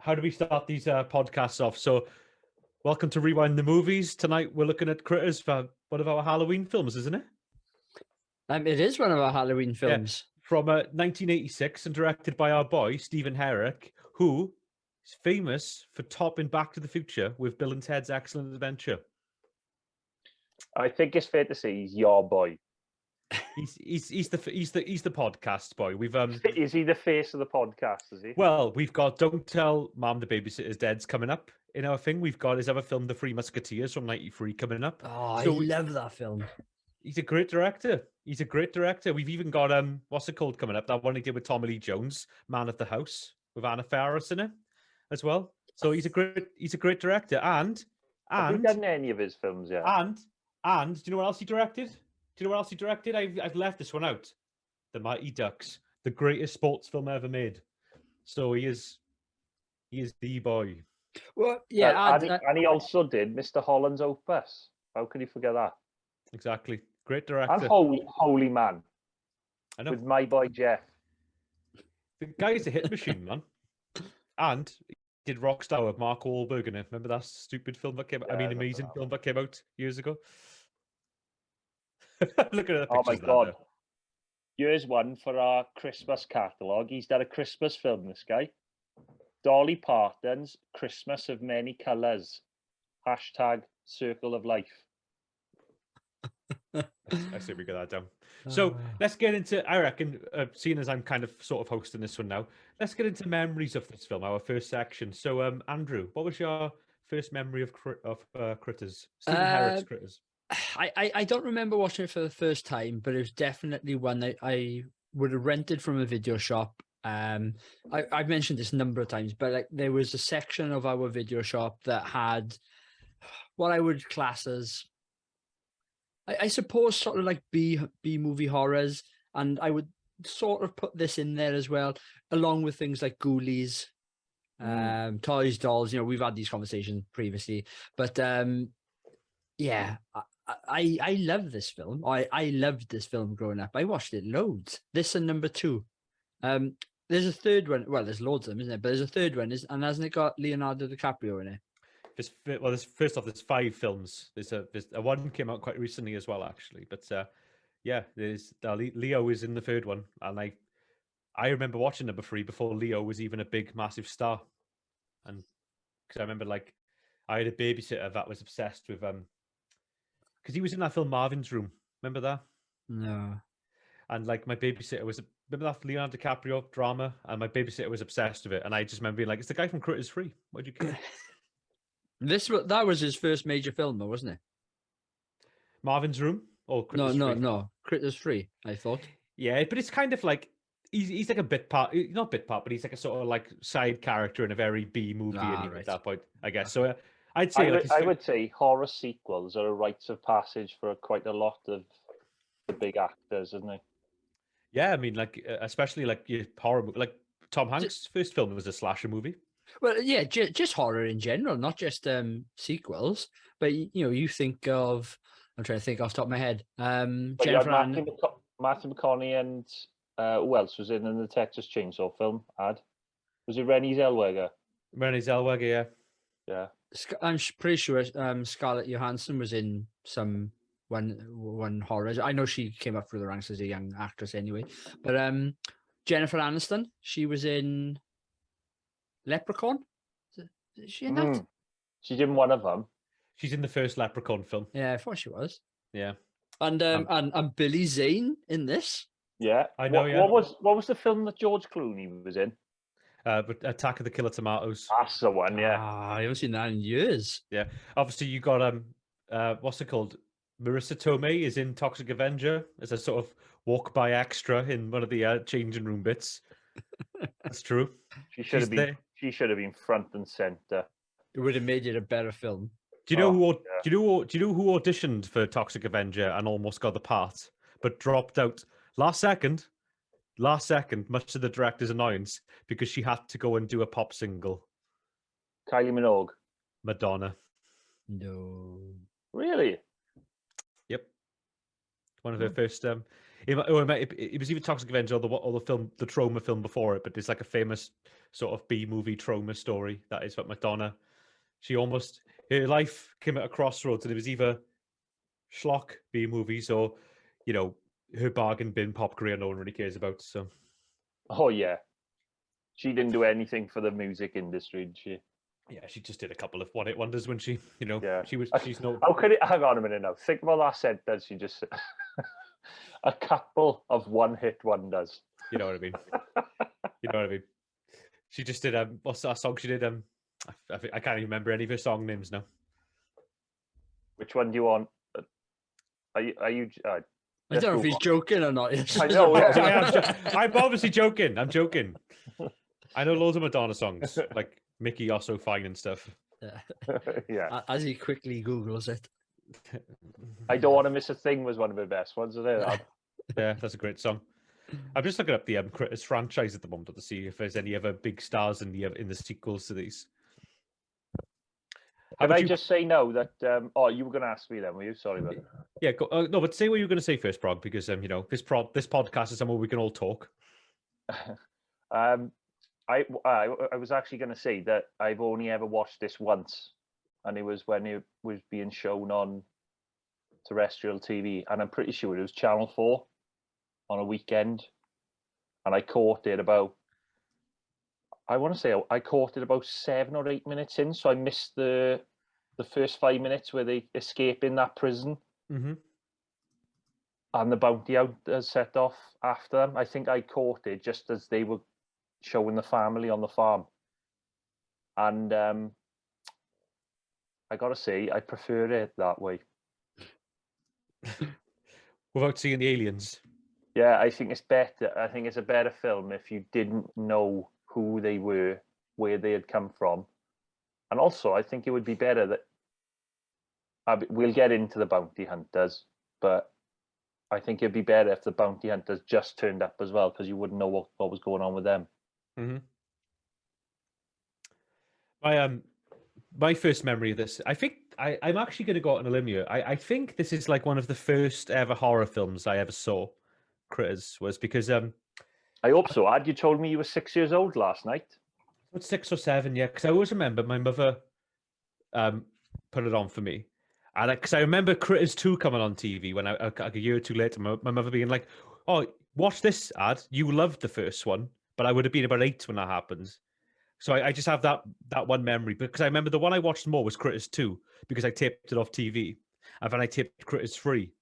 how do we start these podcasts off? So, welcome to Rewind the Movies. Tonight we're looking at Critters for one of our Halloween films, isn't it? It is one of our Halloween films. From 1986 and directed by our boy, Stephen Herrick, who is famous for topping Back to the Future with Bill and Ted's Excellent Adventure. I think it's fair to say he's your boy. He's the podcast boy. We've Is he the face of the podcast? Is he? Well, we've got Don't Tell Mom the Babysitter's Dead's coming up in our thing. We've got his other film, The Three Musketeers from '93, coming up. Oh, I love that film. He's a great director. We've even got what's it called coming up? That one he did with Tommy Lee Jones, Man of the House, with Anna Faris in it as well. So he's a great director. And have you done any of his films yet? And do you know what else he directed? I've left this one out. The Mighty Ducks, the greatest sports film ever made. So he is the boy. Well, yeah, and he also did Mr. Holland's Opus. How could you forget that? Exactly, great director. And Holy Man. I know. With my boy Jeff. The guy's a hit machine, man. And he did Rockstar with Mark Wahlberg in it. Remember that stupid film that came? Yeah, amazing film that came out years ago. Look at the pictures. Oh my God. Here's one for our Christmas catalogue. He's done a Christmas film, this guy. Dolly Parton's Christmas of Many Colours. # Circle of Life. I say we get that down. So let's get into, I reckon, seeing as I'm kind of sort of hosting this one now, let's get into memories of this film, our first section. So, Andrew, what was your first memory of Critters? Stephen Herrick's Critters. I don't remember watching it for the first time, but it was definitely one that I would have rented from a video shop. I've mentioned this a number of times, but like there was a section of our video shop that had what I would class as, I suppose, sort of like B movie horrors, and I would sort of put this in there as well, along with things like Ghoulies, Toys, Dolls. You know, we've had these conversations previously, but yeah. I love this film. I loved this film growing up. I watched it loads. This and number 2. There's a third one. Well, there's loads of them, isn't it? But there's a third one, and hasn't it got Leonardo DiCaprio in it? First off, there's 5 films. There's a one came out quite recently as well, actually. But yeah, there's Leo is in the third one, and I remember watching number 3 before Leo was even a big, massive star, and because I remember I had a babysitter that was obsessed with because he was in that film Marvin's Room. Remember that? No. And my babysitter was, remember that Leonardo DiCaprio drama? And my babysitter was obsessed with it. And I just remember being like, it's the guy from Critters 3. Why'd you care? That was his first major film, though, wasn't it? Marvin's Room? Or Critters 3? No. Critters 3, I thought. Yeah, but it's kind of like, he's like a bit part, not bit part, but he's like a sort of side character in a very B movie at that point, I guess. So I'd say I would say horror sequels are a rites of passage for quite a lot of the big actors, isn't it? Yeah, I mean, especially your horror movie, Tom Hanks' first film was a slasher movie. Well, yeah, just horror in general, not just sequels. But you think of, I'm trying to think off the top of my head. Jennifer Matthew McConaughey and who else was in the Texas Chainsaw film? Was it Renée Zellweger? Renée Zellweger, yeah. Yeah. I'm pretty sure Scarlett Johansson was in one horror. I know she came up through the ranks as a young actress anyway. But Jennifer Aniston, she was in Leprechaun. Is she in that? She's in one of them. She's in the first Leprechaun film. Yeah, I thought she was. Yeah. And Billy Zane in this. Yeah. I know, What was the film that George Clooney was in? Attack of the Killer Tomatoes. That's the one, yeah. I haven't seen that in years. Yeah. Obviously, you got what's it called? Marissa Tomei is in Toxic Avenger as a sort of walk-by extra in one of the changing room bits. That's true. She should have been front and center. It would have made it a better film. Do you know who auditioned for Toxic Avenger and almost got the part, but dropped out last second, much to the director's annoyance, because she had to go and do a pop single? Kylie Minogue. Madonna. No. Really? Yep. One of her first. It was either Toxic Avenger or the film, the Trauma film before it, but it's like a famous sort of B movie trauma story. That is what Madonna. Her life came at a crossroads, and it was either schlock B movies or, her bargain bin pop career no one really cares about. So Oh yeah, she didn't do anything for the music industry, did she? yeah, she just did a couple of one-hit wonders when she, Yeah. she's no. How could it? Hang on a minute now. Think about that sentence. She just a couple of one-hit wonders. You know what I mean? You know what I mean? She just did what's that song she did? I can't even remember any of her song names now. Which one do you want? Are you? I don't know if he's joking or not. I know. I'm obviously joking. I'm joking. I know loads of Madonna songs, like Mickey You're So Fine and stuff. Yeah. As he quickly Googles it. I Don't Want to Miss a Thing was one of the best ones, isn't it? Yeah, that's a great song. I'm just looking up the Critters franchise at the moment to see if there's any other big stars in the sequels to these. Can I just say no that you were going to ask me then, were you? Sorry about it. Yeah, no, but say what you were going to say first, Prog, because this podcast is somewhere we can all talk. I was actually going to say that I've only ever watched this once, and it was when it was being shown on terrestrial TV, and I'm pretty sure it was Channel 4 on a weekend, and I caught it about 7 or 8 minutes in, so I missed the first 5 minutes where they escape in that prison. Mm-hmm. And the bounty hunters set off after them. I think I caught it just as they were showing the family on the farm. And I got to say, I prefer it that way. Without seeing the aliens? Yeah, I think it's better. I think it's a better film if you didn't know who they were, where they had come from. And also, I think it would be better that we'll get into the bounty hunters, but I think it'd be better if the bounty hunters just turned up as well, because you wouldn't know what was going on with them. Mm-hmm. My first memory of this, I think I'm actually going to go out on a limb here. I think this is like one of the first ever horror films I ever saw. Critters was because I hope so. You told me you were 6 years old last night. About 6 or 7, yeah. Because I always remember my mother put it on for me, and because I remember Critters 2 coming on TV when like a year or two later, my mother being like, "Oh, watch this ad. You loved the first one," but I would have been about 8 when that happened. So I just have that one memory, because I remember the one I watched more was Critters 2 because I taped it off TV, and then I taped Critters 3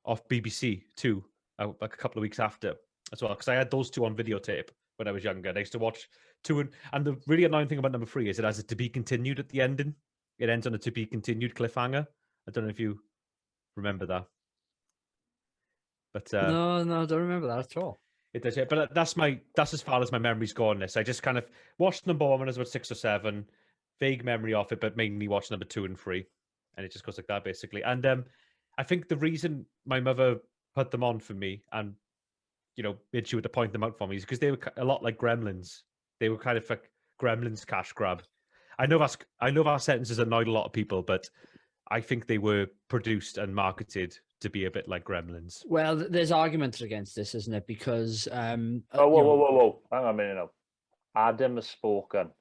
off BBC 2 like a couple of weeks after as well, because I had those two on videotape when I was younger. And I used to watch 2 and the really annoying thing about number 3 is it has a to be continued at the ending. It ends on a to be continued cliffhanger. I don't know if you remember that, but No, I don't remember that at all. it does, yeah. But that's as far as my memories go on this. I just kind of watched number 1 when I was about 6 or 7, vague memory of it, but mainly watched number 2 and 3, and it just goes like that basically. And I think the reason my mother put them on for me and made sure to point them out for me is because they were a lot like Gremlins. They were kind of like Gremlins cash grab. I know that sentences annoyed a lot of people, but I think they were produced and marketed to be a bit like Gremlins. Well, there's arguments against this, isn't it? Because whoa! Hang on a minute now. Adam has spoken.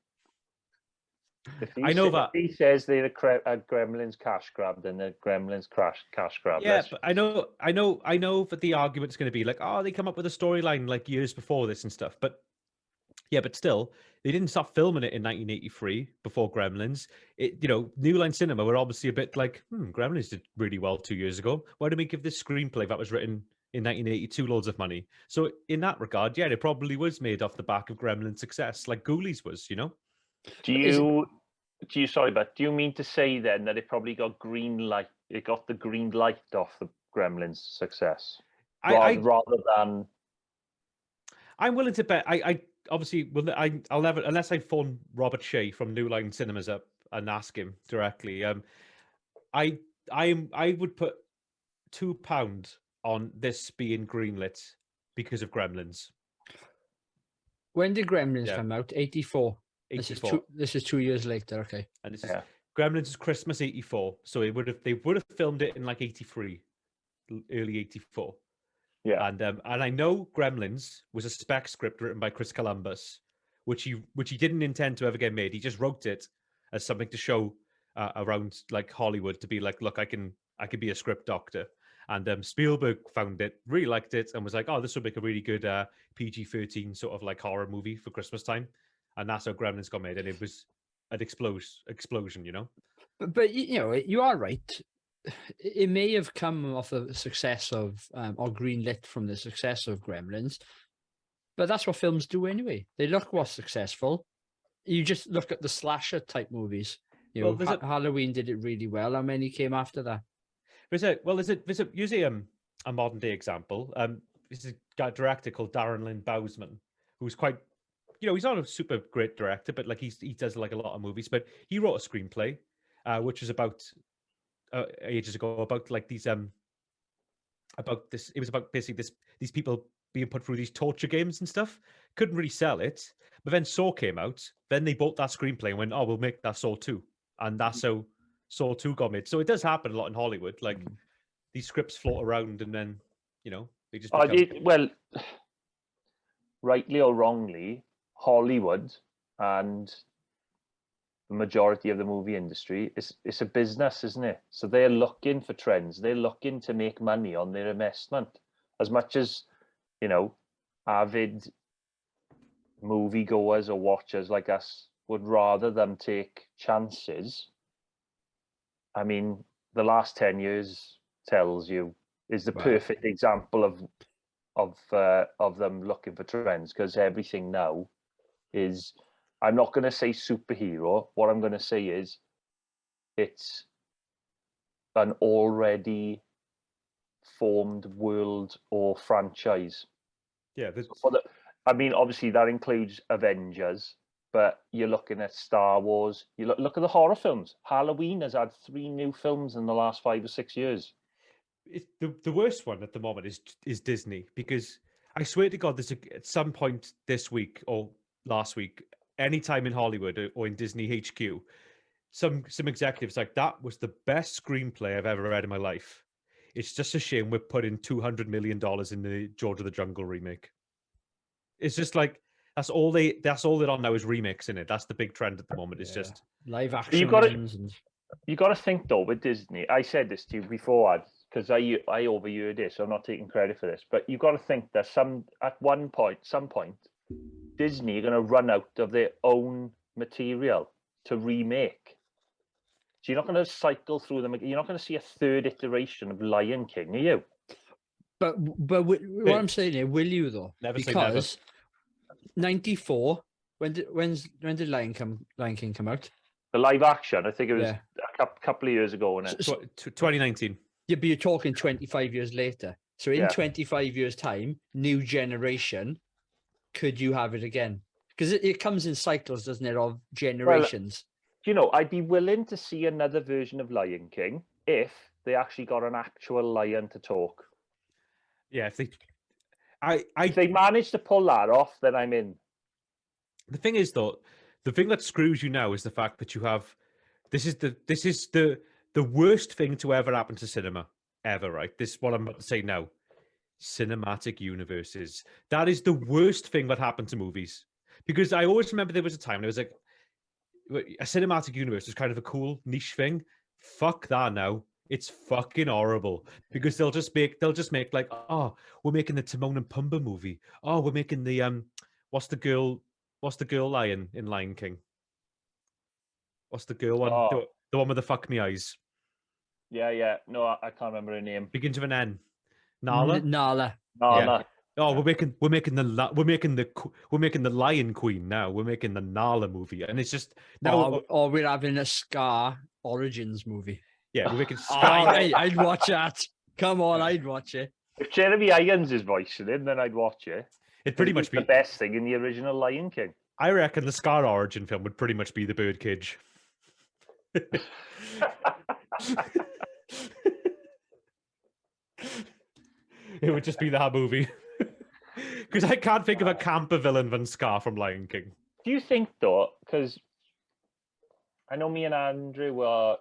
I know that he says they're a Gremlins cash grab, then the Gremlins cash grab. Yeah, but I know that the argument's going to be like, oh, they come up with a storyline like years before this and stuff. But yeah, but still, they didn't start filming it in 1983 before Gremlins. New Line Cinema were obviously a bit like, Gremlins did really well 2 years ago. Why don't we give this screenplay that was written in 1982 loads of money? So in that regard, yeah, it probably was made off the back of Gremlin's success, like Ghoulies was, Do you mean to say then that it probably got green light? It got the green light off the Gremlins' success, rather than. I'm willing to bet. I obviously will. I'll never, unless I phone Robert Shea from New Line Cinemas up and ask him directly. I would put £2 on this being greenlit because of Gremlins. When did Gremlins come out? 84. 84. This is 2 years later. Okay. And this is Gremlins is Christmas 84. So they would have filmed it in like 83, early 84. Yeah. And I know Gremlins was a spec script written by Chris Columbus, which he didn't intend to ever get made. He just wrote it as something to show around like Hollywood to be like, look, I can be a script doctor. And Spielberg found it, really liked it, and was like, oh, this would make a really good PG-13 sort of like horror movie for Christmas time. And that's how Gremlins got made, and it was an explosion, you know. But you know, you are right. It may have come off the success of or greenlit from the success of Gremlins, but that's what films do anyway. They look what's successful. You just look at the slasher type movies. You Well, know, Halloween did it really well. How many came after that? There's a usually a modern day example. This is a director called Darren Lynn Bousman, who's quite, you know, he's not a super great director, but like he does like a lot of movies. But he wrote a screenplay, which was about ages ago about like these about this. It was about basically these people being put through these torture games and stuff. Couldn't really sell it, but then Saw came out. Then they bought that screenplay and went, "Oh, we'll make that Saw 2," and that's how Saw 2 got made. So it does happen a lot in Hollywood. Like these scripts float around, and then you know they just become. Well, rightly or wrongly, Hollywood and the majority of the movie industry it's a business, isn't it? So they're looking for trends. They're looking to make money on their investment. As much as, you know, avid moviegoers or watchers like us would rather them take chances. I mean, the last 10 years tells you is the perfect example of them looking for trends, because everything now is, I'm not going to say superhero. What I'm going to say is it's an already formed world or franchise. Yeah, I mean, obviously that includes Avengers, but you're looking at Star Wars. You look at the horror films. Halloween has had 3 new films in the last 5 or 6 years. it's the worst one at the moment is Disney, because I swear to God, at some point this week or last week, anytime in Hollywood or in Disney HQ, some executives like, that was the best screenplay I've ever read in my life. It's just a shame we're putting $200 million in the George of the Jungle remake. It's just like that's all they're on now is remakes in it. That's the big trend at the moment. It's just live action ones. You got to think though with Disney. I said this to you before, because I overheard this, so I'm not taking credit for this. But you got to think that some point, Disney are going to run out of their own material to remake. So you're not going to cycle through them. You're not going to see a third iteration of Lion King, are you? But what I'm saying here, will you though? Never say never. Because 94. When did Lion King come out? The live action, I think it was a couple of years ago. 2019. Yeah, but you're talking 25 years later. So in 25 years' time, new generation, could you have it again? Because it comes in cycles, doesn't it, of generations? Well, you know, I'd be willing to see another version of Lion King if they actually got an actual lion to talk. Yeah, if they manage to pull that off, then I'm in. The thing is, though, the thing that screws you now is the fact that you have this is the worst thing to ever happen to cinema ever, right? This is what I'm about to say now. Cinematic universes. That is the worst thing that happened to movies. Because I always remember there was a time there was like a cinematic universe was kind of a cool niche thing. Fuck that now. It's fucking horrible, because they'll just make like, oh, we're making the Timon and Pumbaa movie. Oh, we're making the what's the girl lion in Lion King? What's the girl one? Oh. The one with the fuck me eyes. Yeah. No, I can't remember her name. Begins with an N. Nala. Nala. Yeah. Oh, we're making the Lion Queen now. We're making the Nala movie, and it's just now. Or we're having a Scar Origins movie. Yeah, we're making Scar. I'd watch that. Come on, I'd watch it. If Jeremy Irons is voicing him, then I'd watch it. It'd pretty much be the best thing in the original Lion King. I reckon the Scar origin film would pretty much be the Birdcage. It would just be that movie. Because I can't think of a camper villain than Scar from Lion King. Do you think, though, because I know me and Andrew were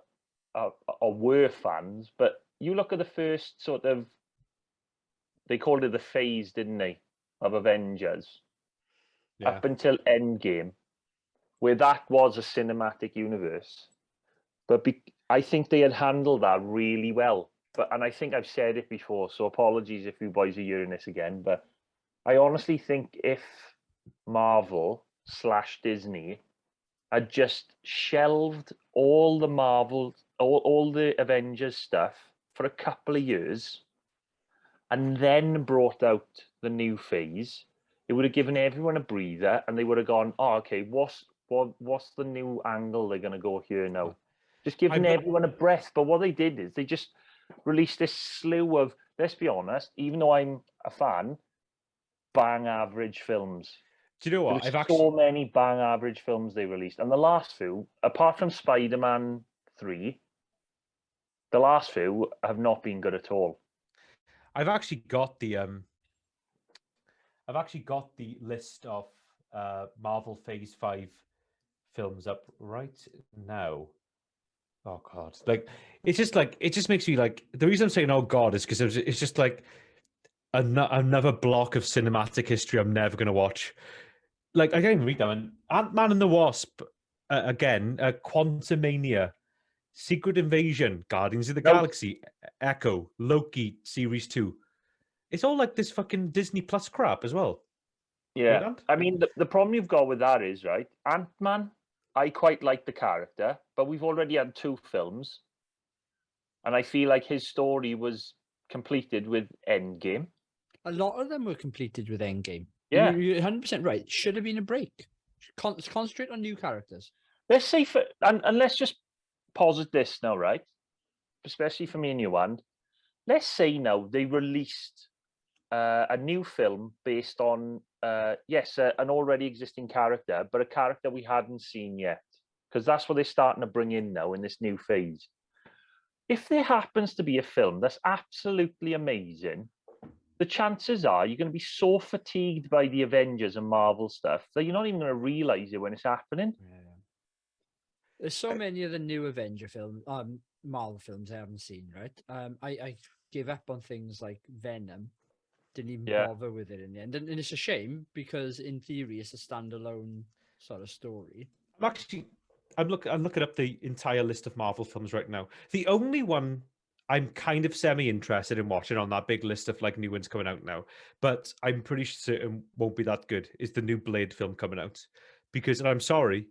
fans, but you look at the first sort of they called it the phase, didn't they, of Avengers Yeah. up until Endgame, where that was a cinematic universe. But I think they had handled that really well. And I think I've said it before, so apologies if you boys are hearing this again. But I honestly think if Marvel / Disney had just shelved all the all the Avengers stuff for a couple of years, and then brought out the new phase, it would have given everyone a breather, and they would have gone, "Oh, okay, what's the new angle they're going to go here now?" Just giving everyone a breath. But what they did is they just released this slew of, let's be honest, even though I'm a fan, bang average films. Do you know what? There were so many bang average films they released, and the last few, apart from Spider-Man 3, the last few have not been good at all. I've actually got the list of Marvel Phase 5 films up right now. Oh God! Like it just makes me like, the reason I'm saying "oh God" is because it's just like another block of cinematic history I'm never going to watch. Like I can't even read them. Ant-Man and the Wasp, again, Quantumania, Secret Invasion, Guardians of the Galaxy, Echo, Loki Series 2. It's all like this fucking Disney Plus crap as well. Yeah, Right, I mean, the problem you've got with that is, right, Ant-Man, I quite like the character, but we've already had 2 films, and I feel like his story was completed with Endgame. A lot of them were completed with Endgame. Yeah. You're 100% right. Should have been a break. Concentrate on new characters. Let's say, and let's just posit this now, right, especially for me and you, and let's say now they released a new film based on, yes, an already existing character, but a character we hadn't seen yet, because that's what they're starting to bring in now in this new phase. If there happens to be a film that's absolutely amazing, the chances are you're going to be so fatigued by the Avengers and Marvel stuff that you're not even going to realize it when it's happening. Yeah. There's so many of the new Avenger films, Marvel films I haven't seen, right? I give up on things like Venom. Didn't even bother with it in the end. And it's a shame because in theory it's a standalone sort of story. I'm looking up the entire list of Marvel films right now. The only one I'm kind of semi-interested in watching on that big list of like new ones coming out now, but I'm pretty certain won't be that good, is the new Blade film coming out. Because, and I'm sorry,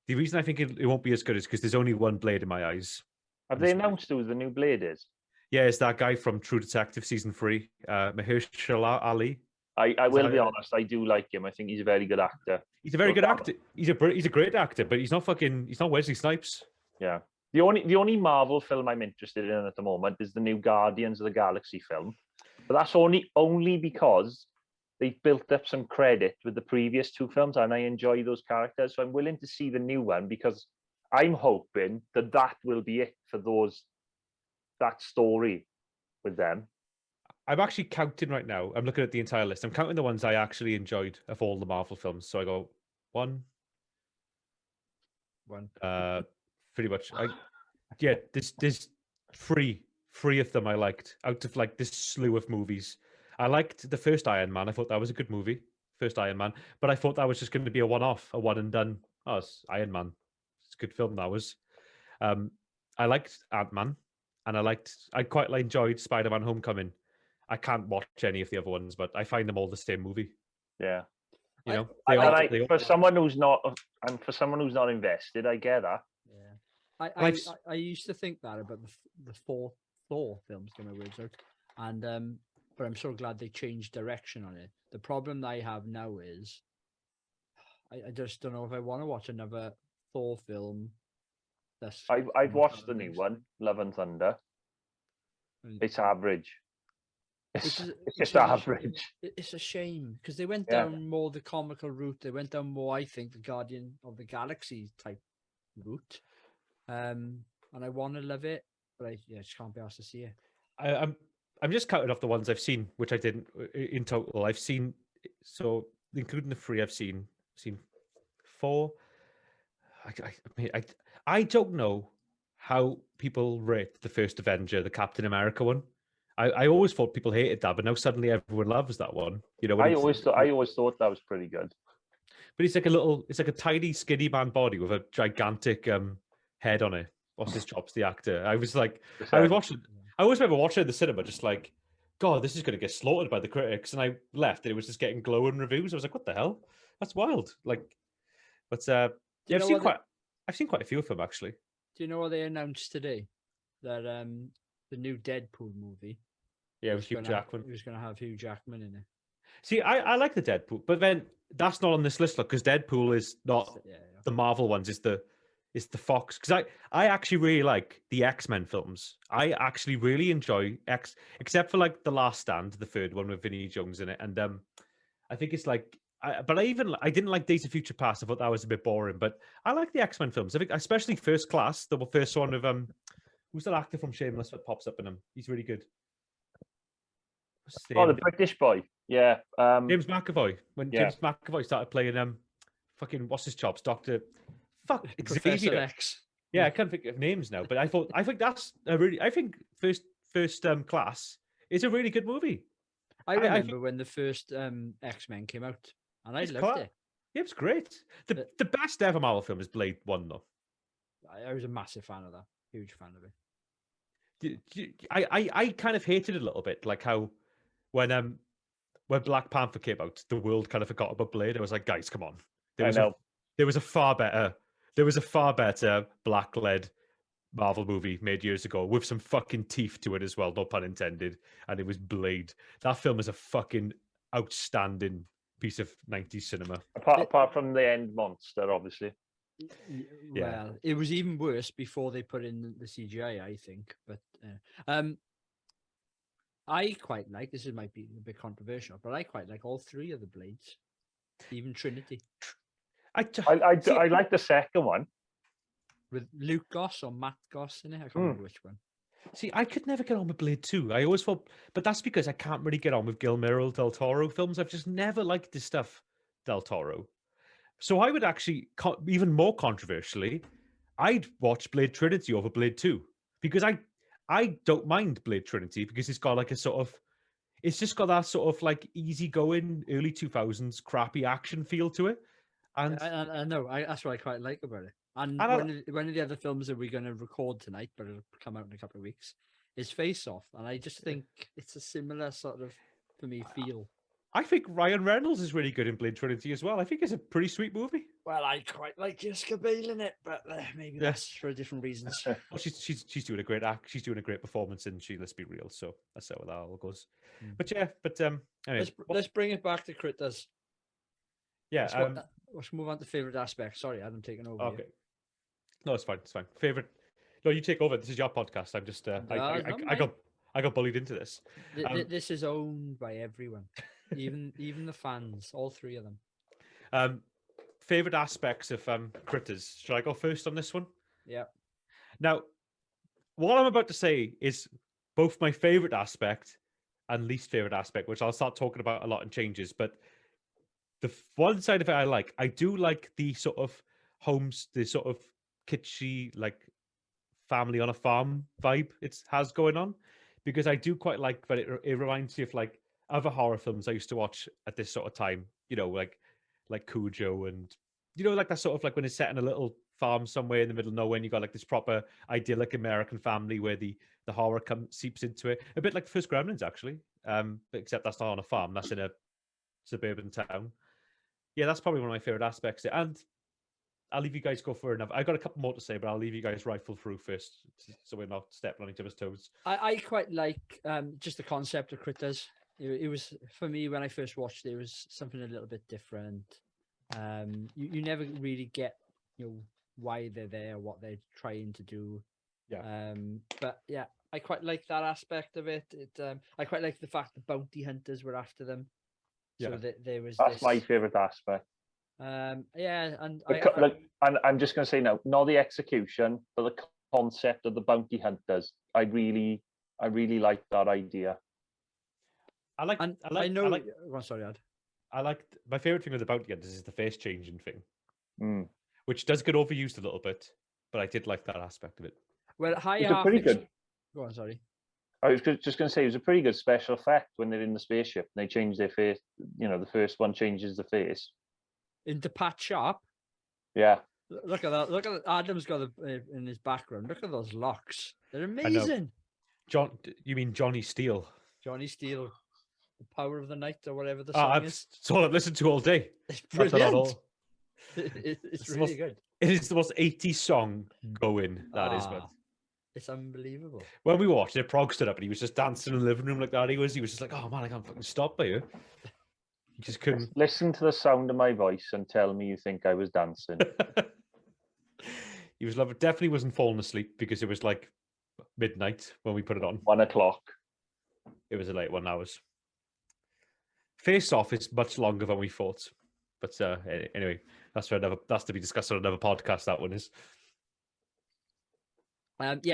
the reason I think it won't be as good is because there's only one Blade in my eyes. Have they announced who the new Blade is? Yeah, it's that guy from True Detective season 3, Mahershala Ali. I will be honest, I do like him. I think he's a very good actor. He's a very good actor. He's a great actor, but he's not Wesley Snipes. Yeah. The only Marvel film I'm interested in at the moment is the new Guardians of the Galaxy film. But that's only because they built up some credit with the previous 2 films, and I enjoy those characters. So I'm willing to see the new one because I'm hoping that will be it for that story with them. I'm actually counting right now. I'm looking at the entire list. I'm counting the ones I actually enjoyed of all the Marvel films. So I go one. Pretty much. There's three of them I liked out of like this slew of movies. I liked the first Iron Man. I thought that was a good movie, first Iron Man. But I thought that was just going to be a one-off, a one and done. Oh, it's Iron Man. It's a good film. That was. I liked Ant-Man, and I quite enjoyed Spider-Man: Homecoming. I can't watch any of the other ones, but I find them all the same movie. Yeah, you know. For someone who's not invested, I get that. Yeah, I used to think that about the 4 Thor films. Get my words out, and but I'm so glad they changed direction on it. The problem I have now is I just don't know if I want to watch another Thor film. I've watched the new one, Love and Thunder. It's average. It's just average. It's a shame because they went down more the comical route. They went down more, I think, the Guardian of the Galaxy type route. And I want to love it, but I just can't be asked to see it. I'm just counting off the ones I've seen, which I didn't in total. I've seen, so including the 3, I've seen 4. I don't know how people rate the first Avenger, the Captain America one. I always thought people hated that, but now suddenly everyone loves that one. You know, when I he's, always thought that was pretty good. but it's like a tiny skinny man body with a gigantic head on it. What's his chops? The actor. I was watching. I always remember watching it in the cinema, just like, God, this is going to get slaughtered by the critics. And I left, and it was just getting glowing reviews. I was like, what the hell? That's wild. Like, but Do you know what I've seen quite a few of them actually. Do you know what they announced today? That the new Deadpool movie. Yeah, with Hugh Jackman. He was going to have Hugh Jackman in it. See, I like the Deadpool, but then that's not on this list, because Deadpool is not Yeah. the Marvel ones. It's the Fox. Because I actually really like the X-Men films. I actually really enjoy except for like The Last Stand, the third one with Vinnie Jones in it, and I think it's like. I didn't like Days of Future Past. I thought that was a bit boring, but I like the X-Men films. I think especially First Class, the first one of who's that actor from Shameless that pops up in him? He's really good. What's his Oh, the name? British boy. Yeah. James McAvoy. When Yeah. James McAvoy started playing fucking what's his chops? Doctor Professor Xavier. X. Yeah, I can't think of names now, but I think that's I think first class is a really good movie. I remember when the first X-Men came out, and I loved it. Yeah, it's great. The best ever Marvel film is Blade 1, though. I was a massive fan of that. Huge fan of it. I kind of hated it a little bit, like how when Black Panther came out, the world kind of forgot about Blade. I was like, guys, come on. There was a far better black-led Marvel movie made years ago with some fucking teeth to it as well, no pun intended, and it was Blade. That film is a fucking outstanding piece of 90s cinema. Apart from the end monster, obviously. Yeah. Well, it was even worse before they put in the CGI, I think. But I quite like, this might be a bit controversial, but I quite like all three of the Blades, even Trinity. I like the second one. With Luke Goss or Matt Goss in it. I can't remember which one. See, I could never get on with Blade 2. I always thought, but that's because I can't really get on with Guillermo del Toro films. I've just never liked this stuff, del Toro. So I would actually, even more controversially, I'd watch Blade Trinity over Blade 2. Because I don't mind Blade Trinity, because it's got like it's just got that sort of like easygoing early 2000s crappy action feel to it. And I know, that's what I quite like about it. And one of the other films that we're going to record tonight, but it'll come out in a couple of weeks, is Face Off. And I just think it's a similar sort of, for me, feel. I think Ryan Reynolds is really good in Blade Trinity as well. I think it's a pretty sweet movie. Well, I quite like Jessica Biel in it, but maybe that's for different reasons. Well, she's doing a great act. She's doing a great performance, and let's be real. So that's how that all goes. But yeah, anyway, let's bring it back to Critters. Yeah, let's move on to favorite aspects. Sorry, Adam, taking over. Okay. No, it's fine. It's fine. Favorite? No, you take over. This is your podcast. I'm just. I got bullied into this. This is owned by everyone, even the fans. All three of them. Favorite aspects of Critters. Should I go first on this one? Yeah. Now, what I'm about to say is both my favorite aspect and least favorite aspect, which I'll start talking about a lot in changes. But the one side of it I do like the sort of homes, the sort of kitschy, like family on a farm vibe it has going on, because I do quite like that. It reminds me of like other horror films I used to watch at this sort of time, like Cujo, and like that sort of like when it's set in a little farm somewhere in the middle of nowhere, and you got like this proper idyllic American family where the horror seeps into it, a bit like the first Gremlins actually, except that's not on a farm, that's in a suburban town. Yeah, that's probably one of my favorite aspects. And I'll leave you guys go for another. I got a couple more to say, but I'll leave you guys rifle through first, so we're not stepping on each other's toes. I quite like just the concept of Critters. It was, for me, when I first watched it, it was something a little bit different. You never really get why they're there, what they're trying to do. Yeah. But yeah, I quite like that aspect of it. I quite like the fact the bounty hunters were after them. Yeah. So that there was. That's my favorite aspect. Yeah, and I'm just going to say now, not the execution, but the concept of the bounty hunters. I really like that idea. Sorry, Ad. I like my favorite thing with the bounty hunters is the face changing thing, which does get overused a little bit, but I did like that aspect of it. Well, pretty good. Go on, sorry. I was just going to say it was a pretty good special effect when they're in the spaceship and they change their face. The first one changes the face. Into Pat Sharp. Yeah. Look at that. Look at Adam's got in his background. Look at those locks. They're know. amazing. You mean Johnny Steele? Johnny Steele, The Power of the Night, or whatever the song is. It's all I've listened to all day. It's That's not brilliant. all. It's really good. It is the most 80s song going. That is, man. It's unbelievable. When we watched it, Prog stood up and he was just dancing in the living room like that. He was just like, oh man, I can't fucking stop by you. He just couldn't. Listen to the sound of my voice and tell me you think I was dancing. He was definitely wasn't falling asleep because it was like midnight when we put it on. 1 o'clock. It was a late 1 hour. Face Off is much longer than we thought. But anyway, that's to be discussed on another podcast, that one is.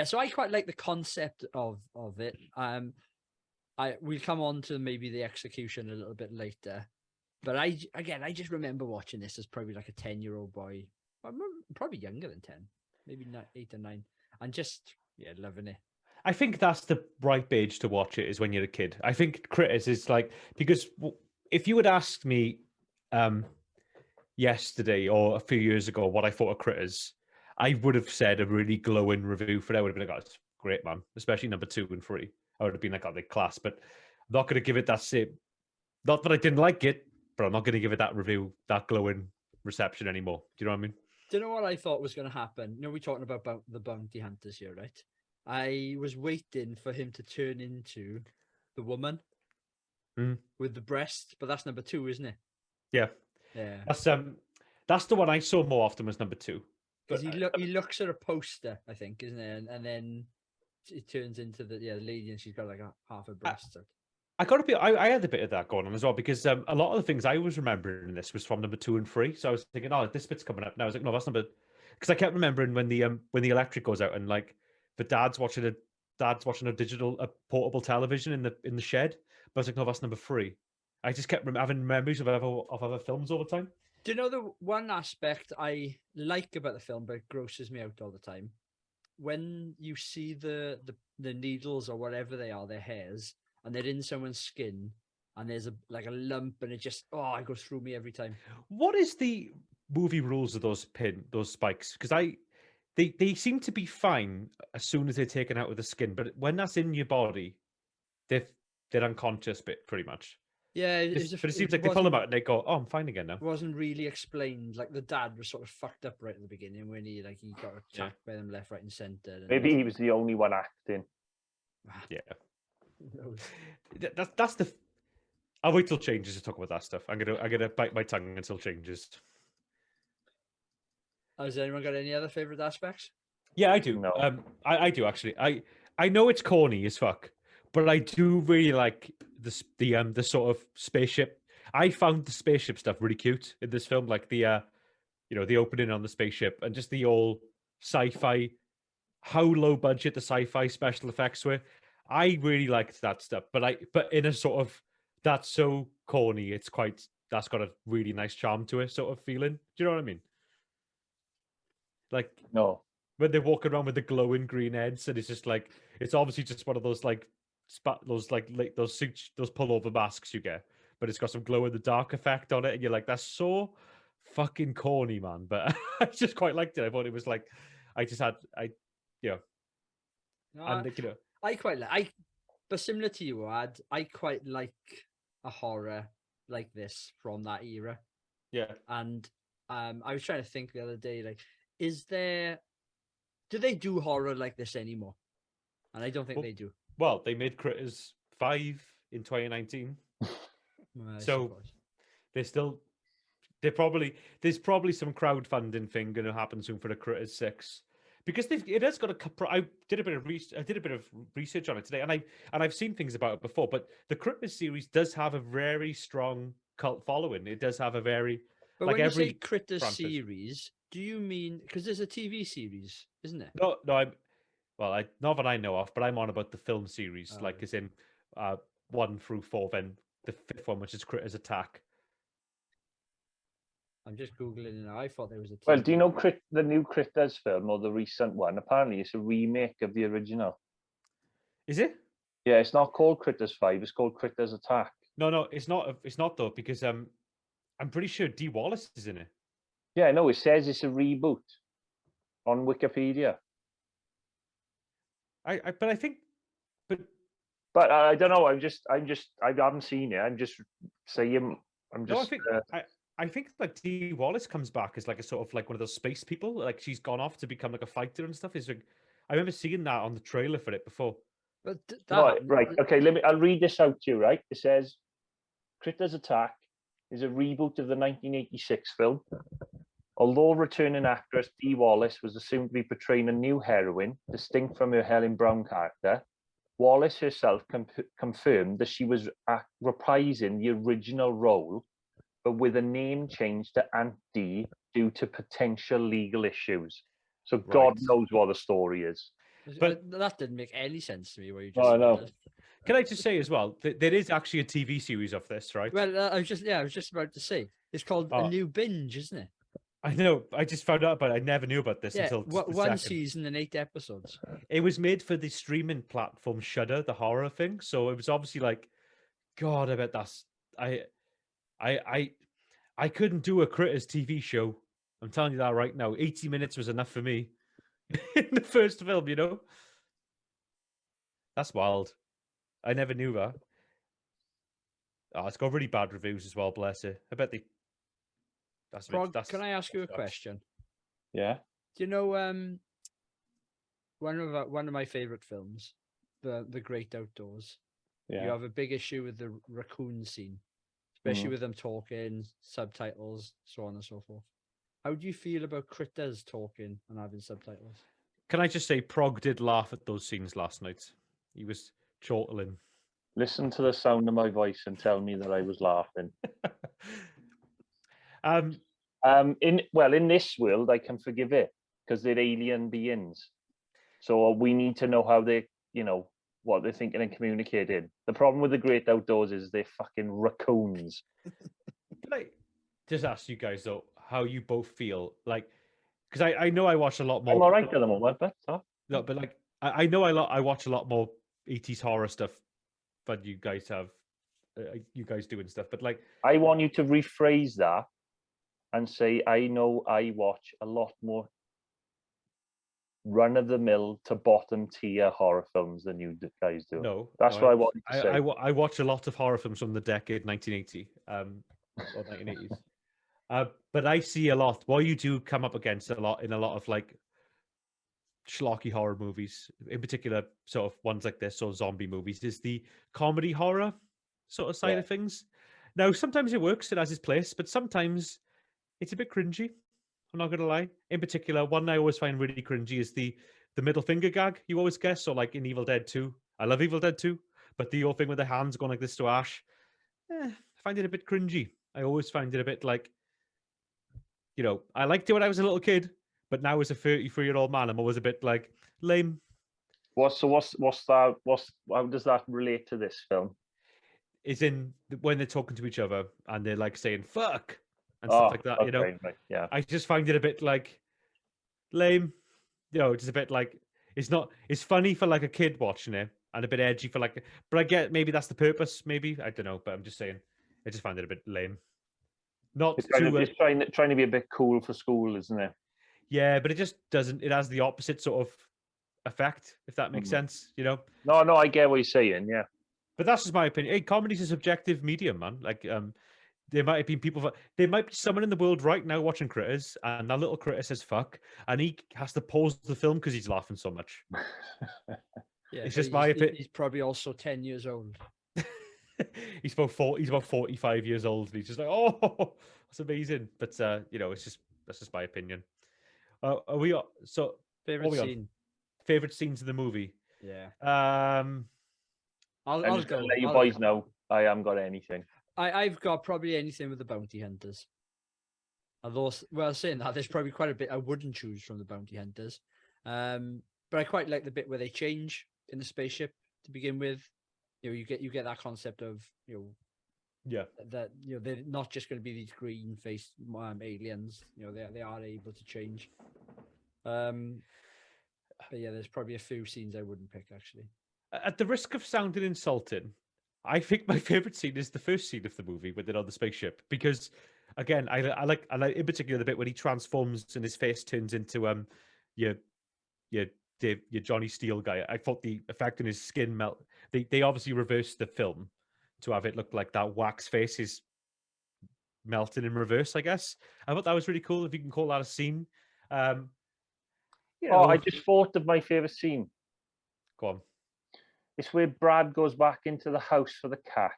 So I quite like the concept of it. We'll come on to maybe the execution a little bit later, but I just remember watching this as probably like a 10-year-old boy, probably younger than 10, maybe 8 or 9, and just loving it. I think that's the right age to watch it, is when you're a kid. I think Critters is like, because if you had asked me yesterday or a few years ago what I thought of Critters, I would have said a really glowing review for it. I would have been like, oh, it's great, man. Especially number 2 and 3. I would have been like, oh, the class. But I'm not going to give it that same. Not that I didn't like it, but I'm not going to give it that review, that glowing reception anymore. Do you know what I mean? Do you know what I thought was going to happen? We're talking about the bounty hunters here, right? I was waiting for him to turn into the woman with the breast, but that's number 2, isn't it? Yeah. Yeah. That's the one I saw more often, was number 2. Because he looks at a poster, I think, isn't it? And then it turns into the lady, and she's got like half a breast. I had a bit of that going on as well, because a lot of the things I was remembering in this was from number 2 and 3. So I was thinking, oh, this bit's coming up. And I was like, no, that's number. Because I kept remembering when the electric goes out and like the dad's watching a portable television in the shed. But I was like, no, that's number 3. I just kept having memories of other films all the time. Do you know the one aspect I like about the film, but it grosses me out all the time? When you see the needles or whatever they are, their hairs, and they're in someone's skin, and there's a lump, and it just it goes through me every time. What is the movie rules of those spikes? Because they seem to be fine as soon as they're taken out of the skin, but when that's in your body, they're unconscious pretty much. Yeah, but it seems like they pull them out and they go, "Oh, I'm fine again now." It wasn't really explained. Like the dad was sort of fucked up right at the beginning when he got attacked by them left, right, and centre. Maybe he was the only one acting. Yeah, that's the. I'll wait till changes to talk about that stuff. I'm gonna bite my tongue until changes. Has anyone got any other favorite aspects? Yeah, I do. No. I do actually. I know it's corny as fuck, but I do really like the sort of spaceship. I found the spaceship stuff really cute in this film, like the the opening on the spaceship and just the all sci-fi, how low budget the sci-fi special effects were. I really liked that stuff, but in a sort of, that's so corny. That's got a really nice charm to it, sort of feeling. Do you know what I mean? Like, no, when they're walking around with the glowing green heads, and it's just like, it's obviously just one of those like those pullover masks you get, but it's got some glow in the dark effect on it, and you're like, that's so fucking corny, man. But I just quite liked it. I thought it was like, I quite like. But similar to you, Ad, I quite like a horror like this from that era. Yeah. And I was trying to think the other day, like, do they do horror like this anymore? And I don't think they do. Well, they made Critters 5 in 2019. So there's probably some crowdfunding thing going to happen soon for the Critters 6. Because it has got I did a bit of research on it today, and I've seen things about it before. But the Critters series does have a very strong cult following. It does have a very, but like, when you say Critters series, do you mean, because there's a TV series, isn't it? No, not that I know of, but I'm on about the film series, like as in 1 through 4, then the 5th one, which is Critters Attack. I'm just Googling it now. I thought there was a TV. Well, do you know the new Critters film, or the recent one? Apparently, it's a remake of the original. Is it? Yeah, it's not called Critters 5. It's called Critters Attack. No, it's not. It's not though, because I'm pretty sure Dee Wallace is in it. Yeah, no, it says it's a reboot on Wikipedia. But I think, but But I don't know. I haven't seen it. I'm just saying. I'm no, just. I think like Dee Wallace comes back as like a sort of like one of those space people. Like she's gone off to become like a fighter and stuff. Is like, I remember seeing that on the trailer for it before. But No, right. Okay. I'll read this out to you. Right. It says, "Critters Attack" is a reboot of the 1986 film. Although returning actress Dee Wallace was assumed to be portraying a new heroine, distinct from her Helen Brown character, Wallace herself confirmed that she was reprising the original role, but with a name change to Aunt Dee due to potential legal issues. So God knows what the story is. But that didn't make any sense to me. What you just I know. said. Can I just say as well, there is actually a TV series of this, right? Well, I was just about to say it's called A New Binge, isn't it? I know. I just found out about it. I never knew about this until just the one second. season and 8 episodes. It was made for the streaming platform Shudder, the horror thing. So it was obviously like, God, I bet that's I couldn't do a Critters TV show. I'm telling you that right now. 80 minutes was enough for me in the first film, you know? That's wild. I never knew that. Oh, it's got really bad reviews as well, bless it. I bet they. Can I ask you a question? Yeah. Do you know one of my favorite films, the Great Outdoors? Yeah. You have a big issue with the raccoon scene, especially with them talking, subtitles, so on and so forth. How do you feel about Critters talking and having subtitles? Can I just say, Prog did laugh at those scenes last night. He was chortling. Listen to the sound of my voice and tell me that I was laughing. In this world, I can forgive it because they're alien beings. So we need to know how they, what they're thinking and communicating. The problem with the Great Outdoors is they're fucking raccoons. Can I just ask you guys though, how you both feel? Like, because I know I watch a lot more. I'm all right at the moment, but no, but like I know I watch a lot more 80s horror stuff than you guys have. You guys do and stuff, but like I want you to rephrase that and say, I know I watch a lot more run-of-the-mill to bottom tier horror films than you guys do. No, that's what I want to say. I watch a lot of horror films from the decade 1980 or 1980s. But I see a lot. What you do come up against a lot in a lot of like schlocky horror movies, in particular, sort of ones like this or zombie movies, is the comedy horror sort of side of things. Now, sometimes it works; it has its place, but sometimes it's a bit cringy. I'm not gonna lie. In particular, one I always find really cringy is the middle finger gag you always guess. So like in Evil Dead 2. I love Evil Dead 2, but the whole thing with the hands going like this to Ash, I find it a bit cringy. I always find it a bit like, I liked it when I was a little kid, but now as a 33-year-old man, I'm always a bit like lame. How does that relate to this film? Is in when they're talking to each other and they're like saying "fuck" and stuff like that. Okay, right, yeah. I just find it a bit like lame. Just a bit like it's funny for like a kid watching it and a bit edgy for like. But I get maybe that's the purpose. Maybe I don't know, but I'm just saying I just find it a bit lame. Not it's trying to be a bit cool for school, isn't it? Yeah, but it just doesn't. It has the opposite sort of effect, if that makes sense. No, I get what you're saying. Yeah, but that's just my opinion. Hey, comedy's a subjective medium, man. Like, there might have been there might be someone in the world right now watching Critters, and that little critter says "fuck," and he has to pause the film because he's laughing so much. Yeah, it's just my opinion. He's probably also 10 years old. He's about 45 years old. And he's just like, oh, that's amazing. But that's just my opinion. Are we so favorite scene? Favorite scenes in the movie? Yeah. I'll go. Let you boys know. I haven't got anything. I've got probably anything with the bounty hunters. Although, saying that, there's probably quite a bit I wouldn't choose from the bounty hunters. But I quite like the bit where they change in the spaceship to begin with. You get that concept of that they're not just going to be these green faced aliens. They are able to change. But yeah, there's probably a few scenes I wouldn't pick actually. At the risk of sounding insulting, I think my favorite scene is the first scene of the movie when they're on the spaceship because, again, I like in particular the bit when he transforms and his face turns into your your your Johnny Steele guy. I thought the effect on his skin melt. They obviously reversed the film to have it look like that wax face is melting in reverse. I guess I thought that was really cool. If you can call that a scene, um, you Oh, I know, just thought of my favorite scene. go on. It's where Brad goes back into the house for the cat.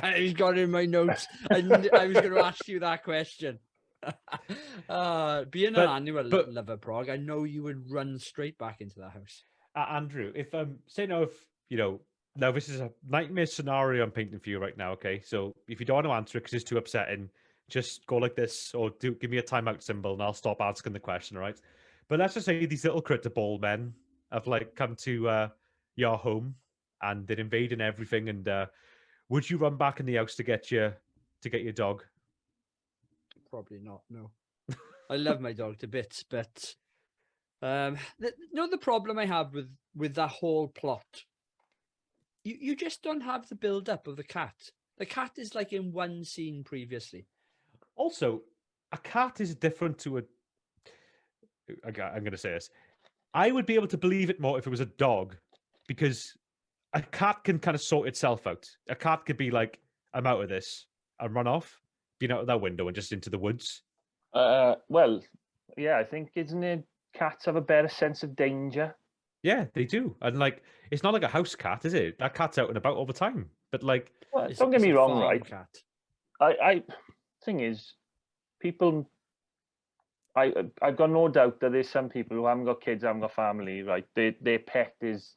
I've got it in my notes. I was going to ask you that question. Being an annual lover, Prog, I know you would run straight back into the house. Andrew, if say no, if now this is a nightmare scenario I'm painting for you right now. Okay, so if you don't want to answer it because it's too upsetting, just go like this or give me a timeout symbol and I'll stop asking the question. All right, but let's just say these little critter ball men have like come to your home and they're invading everything. And would you run back in the house to get your dog? Probably not. No, I love my dog to bits, but the problem I have with that whole plot, you just don't have the build up of the cat. The cat is like in one scene previously. Also, a cat is different to a. I'm going to say this. I would be able to believe it more if it was a dog, because a cat can kind of sort itself out. A cat could be like, "I'm out of this," and run off, being out of that window and just into the woods. Well, yeah, I think isn't it? Cats have a better sense of danger. Yeah, they do, and like, it's not like a house cat, is it? That cat's out and about all the time. But like, Well, don't get me wrong, right? Cat. Thing is, people. I've got no doubt that there's some people who haven't got kids, haven't got family, right? Their pet is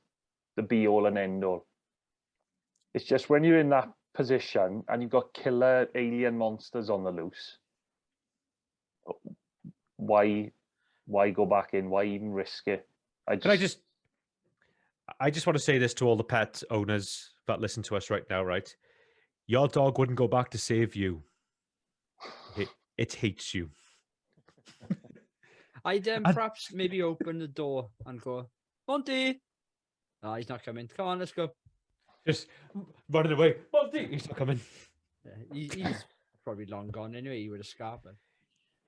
the be all and end all. It's just when you're in that position and you've got killer alien monsters on the loose, why go back in? Why even risk it? I just want to say this to all the pet owners that listen to us right now, right? Your dog wouldn't go back to save you. It hates you. I'd perhaps maybe open the door and go, Monty. No, he's not coming. Come on, let's go. Just running away. Monty, he's not coming. Yeah, he's probably long gone anyway. He would have scarped.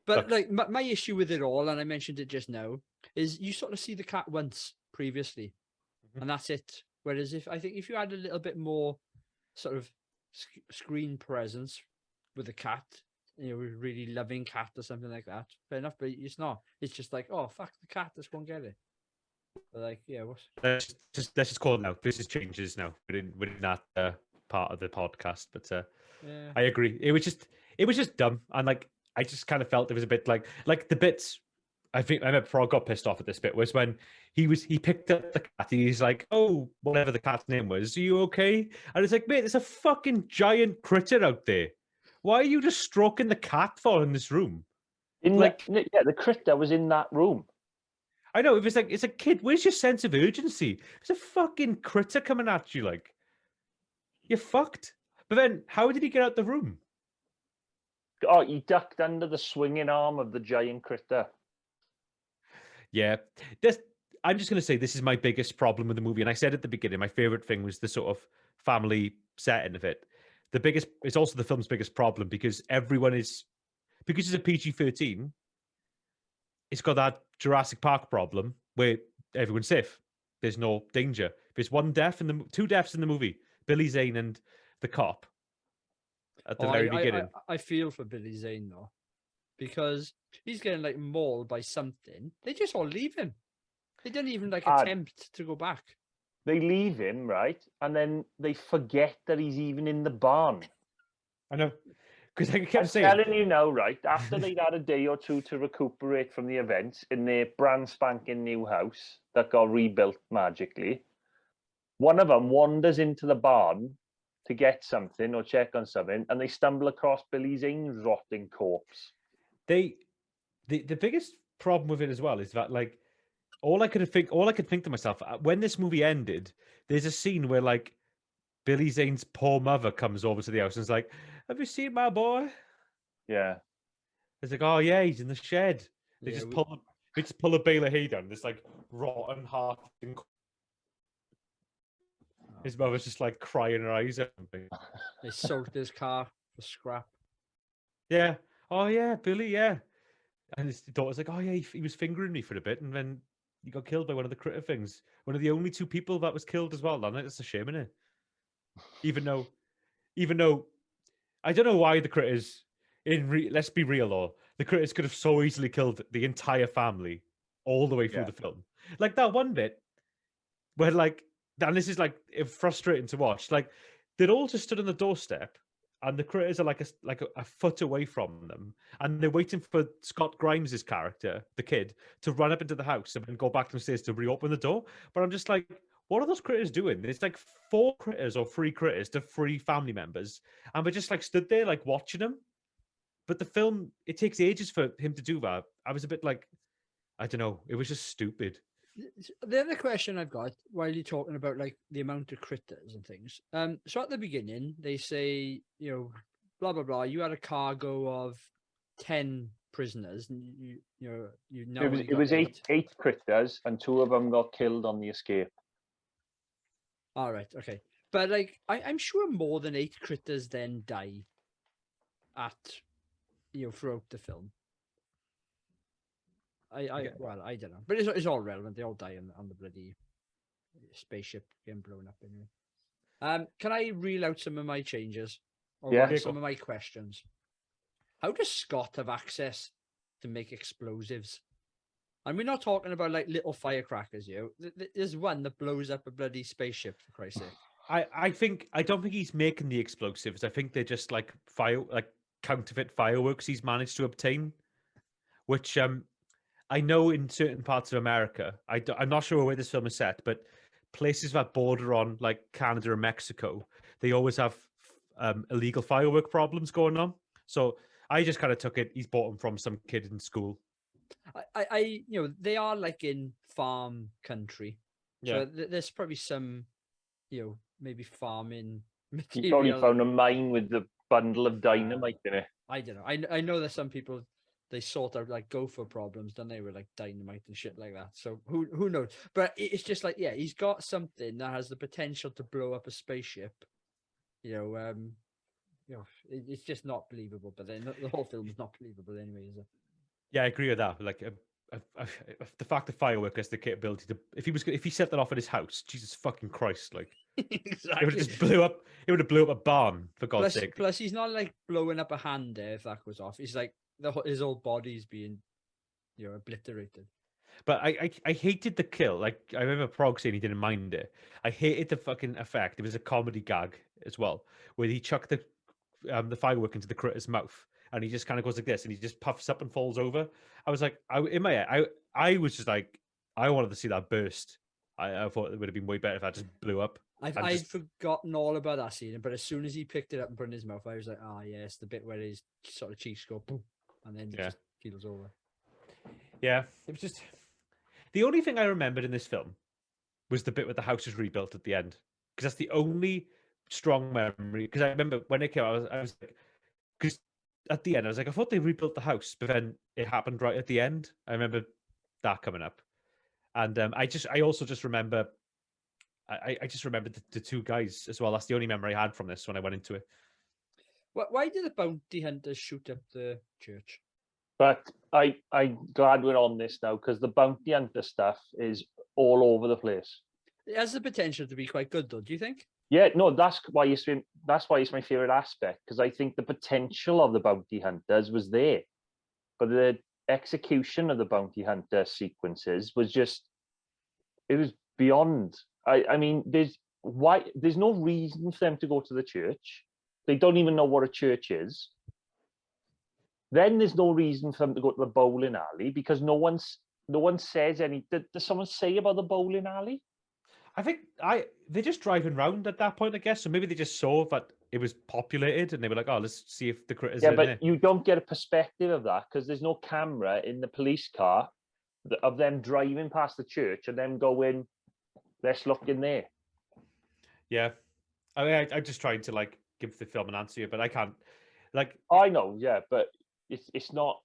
But look, like my issue with it all, and I mentioned it just now, is you sort of see the cat once previously, and that's it. Whereas if you had a little bit more sort of screen presence with the cat, really loving cat or something like that, fair enough. But it's not. It's just like, oh fuck the cat, let's go and get it. But like, yeah, let's just call it now. This is changes now. We're in that part of the podcast, but yeah. I agree. It was just dumb, and like I just kind of felt it was a bit like the bits. I think I remember Frog got pissed off at this bit was when he picked up the cat and he's like, "Oh, whatever the cat's name was, are you okay?" And it's like, mate, there's a fucking giant critter out there. Why are you just stroking the cat for in this room? The critter was in that room. I know, if it's a kid, where's your sense of urgency? There's a fucking critter coming at you, like, you're fucked. But then, how did he get out the room? Oh, he ducked under the swinging arm of the giant critter. Yeah, I'm just going to say this is my biggest problem with the movie. And I said at the beginning, my favorite thing was the sort of family setting of it. It's also the film's biggest problem because because it's a PG-13, it's got that Jurassic Park problem where everyone's safe. There's no danger. There's two deaths in the movie, Billy Zane and the cop at the very beginning. I feel for Billy Zane though, because he's getting like mauled by something. They just all leave him. They don't even attempt to go back. They leave him, right? And then they forget that he's even in the barn. I know. Because I kept saying, I'm telling you now, right? After they'd had a day or two to recuperate from the events in their brand spanking new house that got rebuilt magically, one of them wanders into the barn to get something or check on something, and they stumble across Billy Zane's rotting corpse. The biggest problem with it as well is that like all I could think to myself when this movie ended, there's a scene where like Billy Zane's poor mother comes over to the house and is like, "Have you seen my boy?" Yeah. It's like, "Oh yeah, he's in the shed." They Yeah, just pull a bale of hay down. This like rotten heart. His mother's just like crying her eyes out. They sold his car for scrap. Yeah. Oh yeah, Billy. Yeah. And his daughter's like, oh yeah, he was fingering me for a bit, and then he got killed by one of the critter things. One of the only two people that was killed as well. That's a shame, isn't it? Even though I don't know why the critters. Let's be real though, the critters could have so easily killed the entire family all the way through Yeah. the film. Like that one bit where like, and this is like frustrating to watch. Like they'd all just stood on the doorstep, and the critters are like a foot away from them, and they're waiting for Scott Grimes's character, the kid, to run up into the house and then go back downstairs to reopen the door. But I'm just like, what are those critters doing? It's like 4 critters or 3 critters to 3 family members, and we're just like stood there like watching them. But the film, it takes ages for him to do that. I was a bit like, I don't know, it was just stupid. The other question I've got while you're talking about like the amount of critters and things. So at the beginning they say, blah blah blah. You had a cargo of 10 prisoners, and you know It was eight critters, and 2 of them got killed on the escape. All right, okay, but like I'm sure more than 8 critters then die at throughout the film. Well, I don't know, but it's all relevant. They all die on the bloody spaceship getting blown up anyway. Can I reel out some of my changes or Yeah. run some of my questions? How does Scott have access to make explosives? And we're not talking about like little firecrackers, There's one that blows up a bloody spaceship, for Christ's sake. I don't think he's making the explosives. I think they're just like counterfeit fireworks he's managed to obtain, which I know in certain parts of America. I'm not sure where this film is set, but places that border on like Canada and Mexico, they always have illegal firework problems going on. So I just kind of took it. He's bought them from some kid in school. They are like in farm country. Yeah. So there's probably some, maybe farming material. He probably found a mine with the bundle of dynamite in it. I don't know. I know that some people, they sort out like gopher problems, don't they, with like dynamite and shit like that. So who knows? But it's just like, yeah, he's got something that has the potential to blow up a spaceship. It's just not believable. But then the whole film is not believable anyway, is it? Yeah, I agree with that. Like the fact the firework has the capability to, if he set that off at his house, Jesus fucking Christ, like exactly. it would have just blew up. It would have blew up a barn, for God's sake. Plus, he's not like blowing up a hand there if that goes off. It's like his whole body's being, obliterated. But I hated the kill. Like I remember Prog saying he didn't mind it. I hated the fucking effect. It was a comedy gag as well, where he chucked the firework into the critter's mouth, and he just kind of goes like this, and he just puffs up and falls over. I was like, in my head, I was just like, I wanted to see that burst. I thought it would have been way better if I just blew up. I'd forgotten all about that scene, but as soon as he picked it up and put it in his mouth, I was like, yes, the bit where his sort of cheeks go boom, and then just keels over. Yeah, it was just the only thing I remembered in this film was the bit where the house was rebuilt at the end, because that's the only strong memory. Because I remember when it came out, I was like, because at the end I was like, I thought they rebuilt the house, but then it happened right at the end. I remember that coming up, and I also just remember. I just remembered the 2 guys as well. That's the only memory I had from this when I went into it. Why did the bounty hunters shoot up the church? But I'm glad we're on this now, because the bounty hunter stuff is all over the place. It has the potential to be quite good, though. Do you think? Yeah, no, that's why it's my favorite aspect, because I think the potential of the bounty hunters was there, but the execution of the bounty hunter sequences was it was beyond. I mean, there's no reason for them to go to the church. They don't even know what a church is. Then there's no reason for them to go to the bowling alley, because no one says any. Does someone say about the bowling alley? I think they're just driving around at that point, I guess. So maybe they just saw that it was populated, and they were like, "Oh, let's see if the critters." Yeah, are but in there. you don't get a perspective of that, because there's no camera in the police car of them driving past the church and them going, "Let's look in there." Yeah, I mean, I'm just trying to like give the film an answer here, but I can't. Like, I know, yeah, but it's not.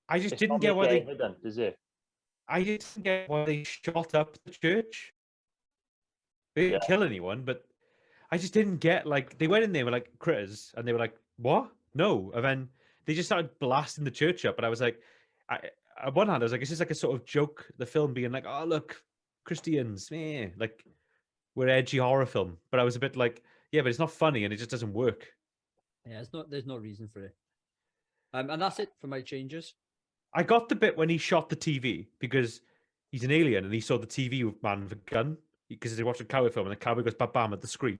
I just didn't get why evident, is it? I didn't get why they shot up the church. They didn't kill anyone, but I just didn't get like they went in there with like critters, and they were like, "What? No!" And then they just started blasting the church up, and I was like, on one hand, I was like, "It's just like a sort of joke." The film being like, "Oh look, Christians, like we're edgy horror film," but I was a bit like, "Yeah, but it's not funny, and it just doesn't work." Yeah, there's no reason for it. And that's it for my changes. I got the bit when he shot the TV because he's an alien and he saw the TV man with a gun because they watched a cowboy film and the cowboy goes bam bam at the screen.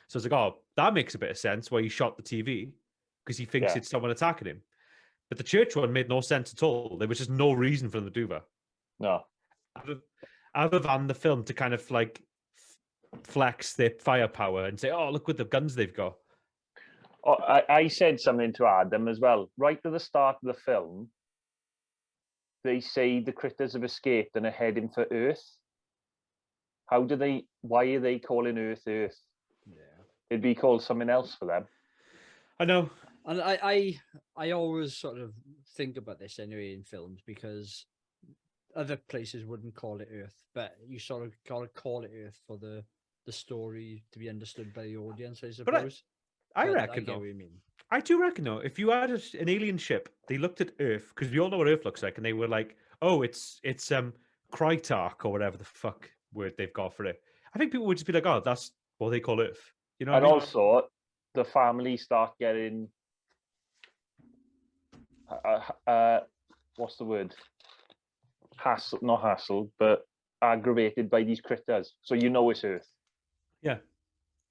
So I was like, oh, that makes a bit of sense why he shot the TV because he thinks Yeah. it's someone attacking him. But the church one made no sense at all. There was just no reason for them to do that. No. Other than the film to kind of like flex their firepower and say, oh, look what the guns they've got. Oh, I said something to Adam as well. Right at the start of the film, they say the critters have escaped and are heading for Earth. Why are they calling Earth Earth? Yeah. It'd be called something else for them. I know. And I always sort of think about this anyway in films because other places wouldn't call it Earth, but you sort of gotta call it Earth for the story to be understood by the audience, I suppose. I But reckon, I get though. what you mean. I do reckon, though, if you had an alien ship, they looked at Earth, because we all know what Earth looks like, and they were like, oh, it's Krytark, or whatever the fuck word they've got for it. I think people would just be like, oh, that's what they call Earth. You know what And I mean? also, the family start getting, what's the word? Not hassled, but aggravated by these critters. So you know it's Earth. Yeah,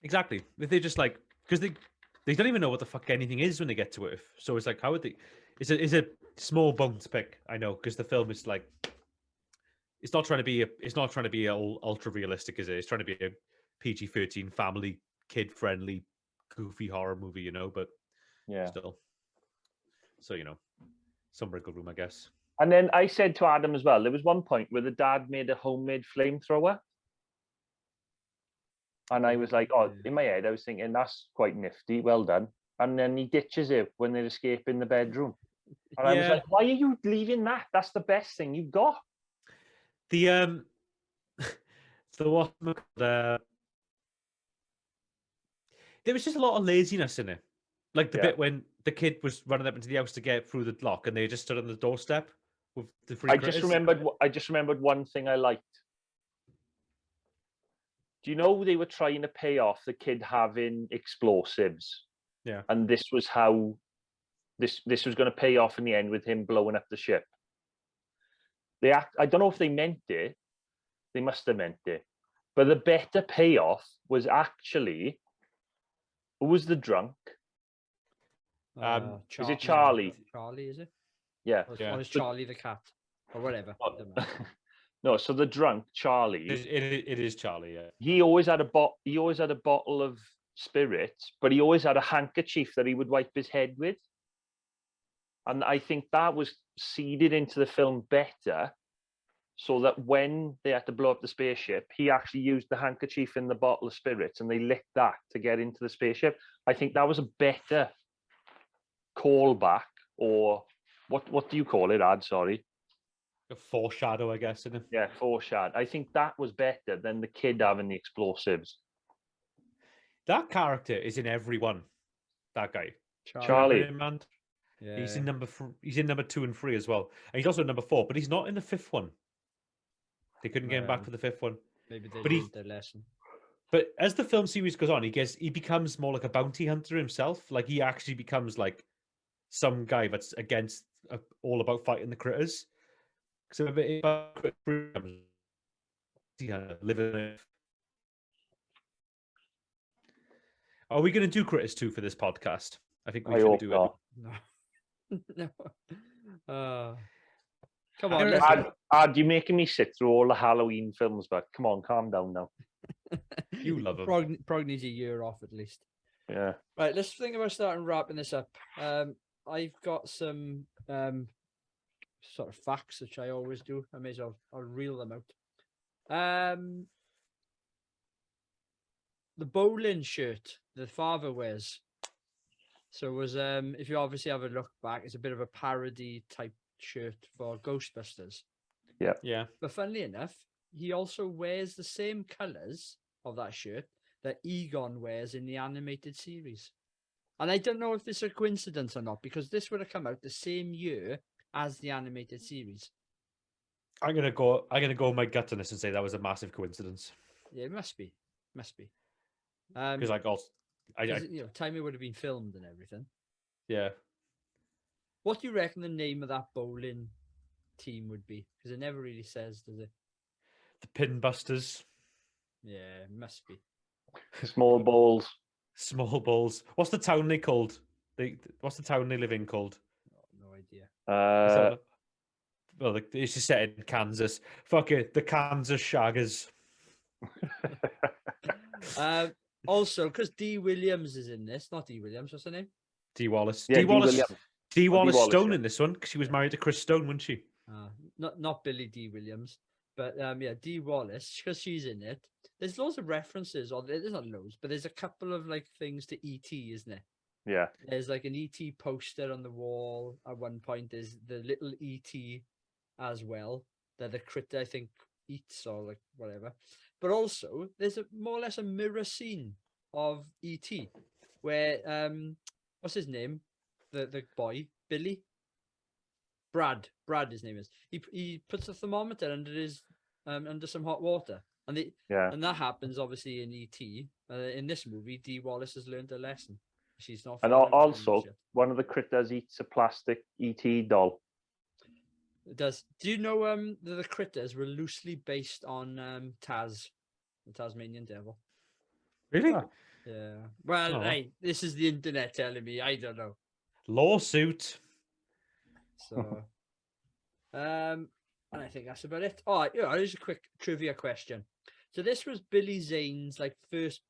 exactly. If they're just like, because they don't even know what the fuck anything is when they get to Earth. So it's like, how would they? It's a small bone to pick, I know, because the film is like, it's not trying to be ultra realistic, is it? It's trying to be a PG-13 family kid friendly goofy horror movie, you know, but Yeah. still. So, some wiggle room, I guess. And then I said to Adam as well, there was one point where the dad made a homemade flamethrower. And I was like, oh, in my head, I was thinking, that's quite nifty. Well done. And then he ditches it when they escape in the bedroom. And I was like, why are you leaving that? That's the best thing you've got. The what there was just a lot of laziness in it. Like the bit when the kid was running up into the house to get through the lock and they just stood on the doorstep with the three critters. I just remembered one thing I liked. Do you know they were trying to pay off the kid having explosives? Yeah. And this was how this was going to pay off in the end with him blowing up the ship. I don't know if they meant it. They must have meant it. But the better payoff was actually, who was the drunk? Is it Charlie? Charlie, is it? Yeah. Or is Charlie the cat? Or whatever. No, so the drunk, Charlie. It is Charlie, yeah. He always had a bottle of spirits, but he always had a handkerchief that he would wipe his head with. And I think that was seeded into the film better, so that when they had to blow up the spaceship, he actually used the handkerchief in the bottle of spirits and they lit that to get into the spaceship. I think that was a better callback, or what do you call it, Ad? Sorry. A foreshadow, I guess, isn't it? Yeah, foreshadow. I think that was better than the kid having the explosives. That character is in every one. That guy, Charlie. Yeah. He's in number 2 and 3 as well, and he's also in number 4, but he's not in the 5th one. They couldn't get him back for the 5th one. Maybe they learned their lesson. But as the film series goes on, he becomes more like a bounty hunter himself. Like he actually becomes like some guy that's against all about fighting the critters. So living. Are we going to do Critters 2 for this podcast? I think we should do it. No. Come on, Ad, you're making me sit through all the Halloween films, but come on, calm down now. You love them. Prog needs a year off at least. Yeah. Right, let's think about starting wrapping this up. I've got some sort of facts, which I always do. I may as well I'll reel them out. The bowling shirt the father wears. So it was if you obviously have a look back, it's a bit of a parody type shirt for Ghostbusters. Yeah. Yeah. But funnily enough, he also wears the same colours of that shirt that Egon wears in the animated series. And I don't know if this is a coincidence or not, because this would have come out the same year as the animated series. I'm gonna go on my gut on this and say that was a massive coincidence. Yeah, it must be. Must be. Because like also, time it would have been filmed and everything. yeah. What do you reckon the name of that bowling team would be? Because it never really says, does it? The Pinbusters. Yeah, it must be. Small balls. Small balls. What's the town they called? What's the town they live in called? No idea. Well, it's just set in Kansas. Fuck it, the Kansas Shaggers. Also, because Dee Williams is in this, not Dee Williams, what's her name? Dee Wallace. Yeah, Dee Wallace. Dee Wallace Wallace, Stone yeah. in this one because she was married to Chris Stone, wasn't she? Not Billy Dee Williams, but yeah, Dee Wallace, because she's in it. There's loads of references, or there's not loads, but there's a couple of like things to E.T., isn't it? Yeah. There's like an E.T. poster on the wall at one point. There's the little E.T. as well that the critter, I think, eats or like whatever. But also, there's more or less a mirror scene of E.T. where what's his name? The boy, Billy? Brad, his name is. He puts a thermometer under his under some hot water. And that happens obviously in E.T. In this movie, Dee Wallace has learned a lesson. She's not. And also, one of the critters eats a plastic ET doll. It does. Do you know the critters were loosely based on Taz, the Tasmanian devil? Really? Ah. Yeah. Well, Oh. hey, this is the internet telling me. I don't know. Lawsuit. So, and I think that's about it. Oh, yeah, here's a quick trivia question. So this was Billy Zane's like first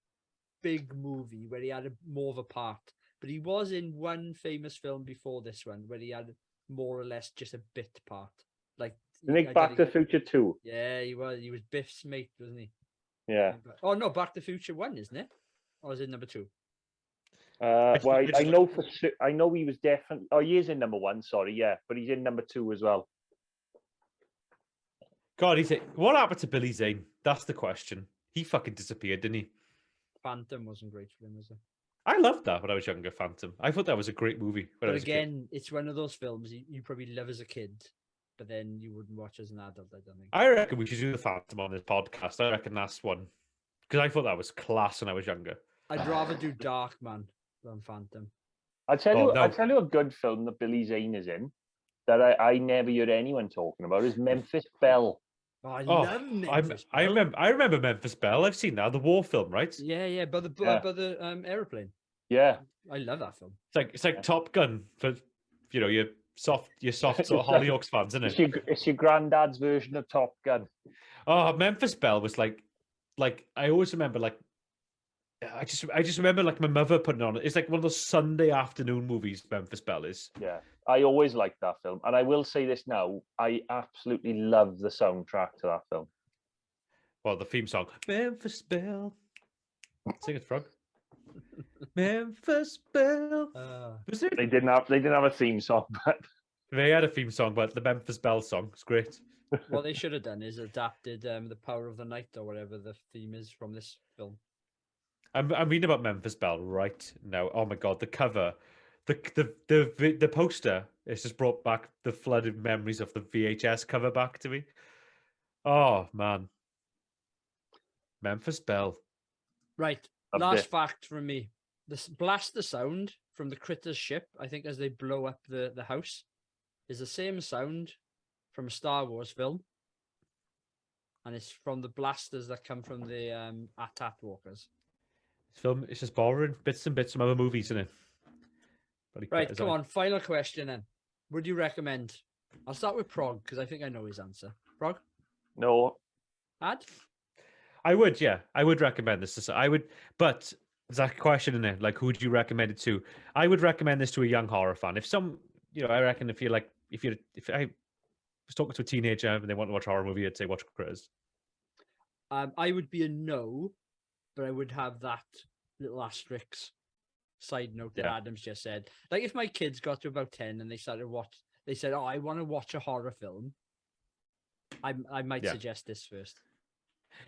big movie where he had more of a part, but he was in one famous film before this one where he had more or less just a bit part. Like Back to the Future 2. Yeah, he was. He was Biff's mate, wasn't he? Yeah. Oh no, Back to the Future 1, isn't it? Or is it number 2? Well, I know he was definitely. Oh, he is in number 1. Sorry, yeah, but he's in number 2 as well. God, what happened to Billy Zane? That's the question. He fucking disappeared, didn't he? Phantom wasn't great for him, was it? I loved that when I was younger, Phantom. I thought that was a great movie. But again, it's one of those films you probably love as a kid, but then you wouldn't watch as an adult, I don't think. I reckon we should do the Phantom on this podcast. I reckon that's one. Because I thought that was class when I was younger. I'd rather do Darkman than Phantom. I'll tell you a good film that Billy Zane is in that I never heard anyone talking about is Memphis Belle. Oh, I love Memphis Belle. I remember Memphis Belle. I've seen that, the war film, right? Yeah, by the airplane. Yeah, I love that film. It's like Top Gun for your soft sort of Hollyoaks fans, isn't it? It's your granddad's version of Top Gun. Oh, Memphis Belle was like I always remember I just remember like my mother putting it on. It's like one of those Sunday afternoon movies. Memphis Belle is. Yeah, I always liked that film, and I will say this now: I absolutely love the soundtrack to that film. Well, the theme song, Memphis Belle. Sing it, Frog. Memphis Belle. They didn't have a theme song, but they had a theme song, but the Memphis Belle song is great. What they should have done is adapted The Power of the Night or whatever the theme is from this film. I'm reading about Memphis Belle right now. Oh my god, the cover, the poster. It's just brought back the flooded memories of the VHS cover back to me. Oh man, Memphis Belle. Right, last fact from me: this blaster sound from the Critters ship, I think, as they blow up the house, is the same sound from a Star Wars film, and it's from the blasters that come from the AT-AT walkers. Film, it's just borrowing bits and bits from other movies, isn't it? Right, come on. Final question then. Would you recommend? I'll start with Prog because I think I know his answer. Prog? No. Ad? I would, yeah. I would recommend this. I would, but there's a question in there. Like, who would you recommend it to? I would recommend this to a young horror fan. I reckon if I was talking to a teenager and they want to watch a horror movie, I'd say watch Critters. I would be a no, but I would have that little asterisk side note that Adam's just said. Like if my kids got to about 10 and they said, oh, I want to watch a horror film, I might suggest this first.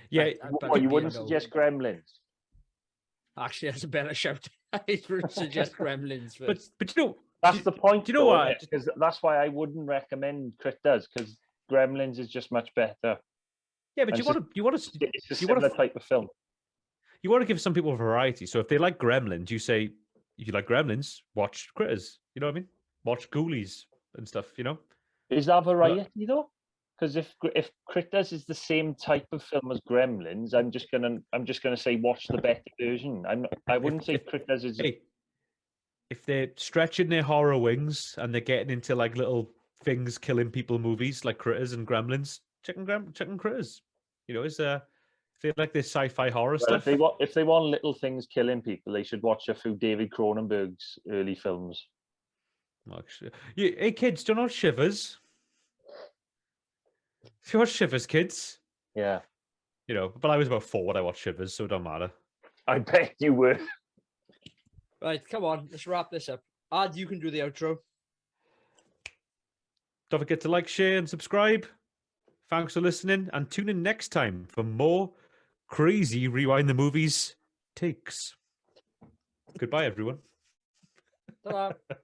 Yeah, But Well, you maybe wouldn't I'll go- suggest Gremlins. Actually, that's a better shout. I would suggest Gremlins but first. but you know, That's the point, do you know though, what? because that's why I wouldn't recommend Critters, because Gremlins is just much better. Yeah, but And you want to It's a you want similar to type of film. you want to give some people variety. So if they like Gremlins, you say if you like Gremlins, watch Critters. You know what I mean? Watch Ghoulies and stuff. You know? Is that variety though? Because if Critters is the same type of film as Gremlins, I'm just gonna say watch the better version. I wouldn't say Critters is. Hey, if they're stretching their horror wings and they're getting into like little things killing people movies like Critters and Gremlins, check and Critters. You know, is if they like this sci-fi horror Well, stuff. if they want little things killing people, they should watch a few David Cronenberg's early films. Actually, hey kids, do you know Shivers? If you watch Shivers, kids, Yeah, you know, but I was about 4 when I watched Shivers, so it don't matter. I bet you were. Right, come on, let's wrap this up. Ad, you can do the outro. Don't forget to like, share, and subscribe. Thanks for listening, and tune in next time for more crazy Rewind the Movies takes. Goodbye, everyone. Ta-da.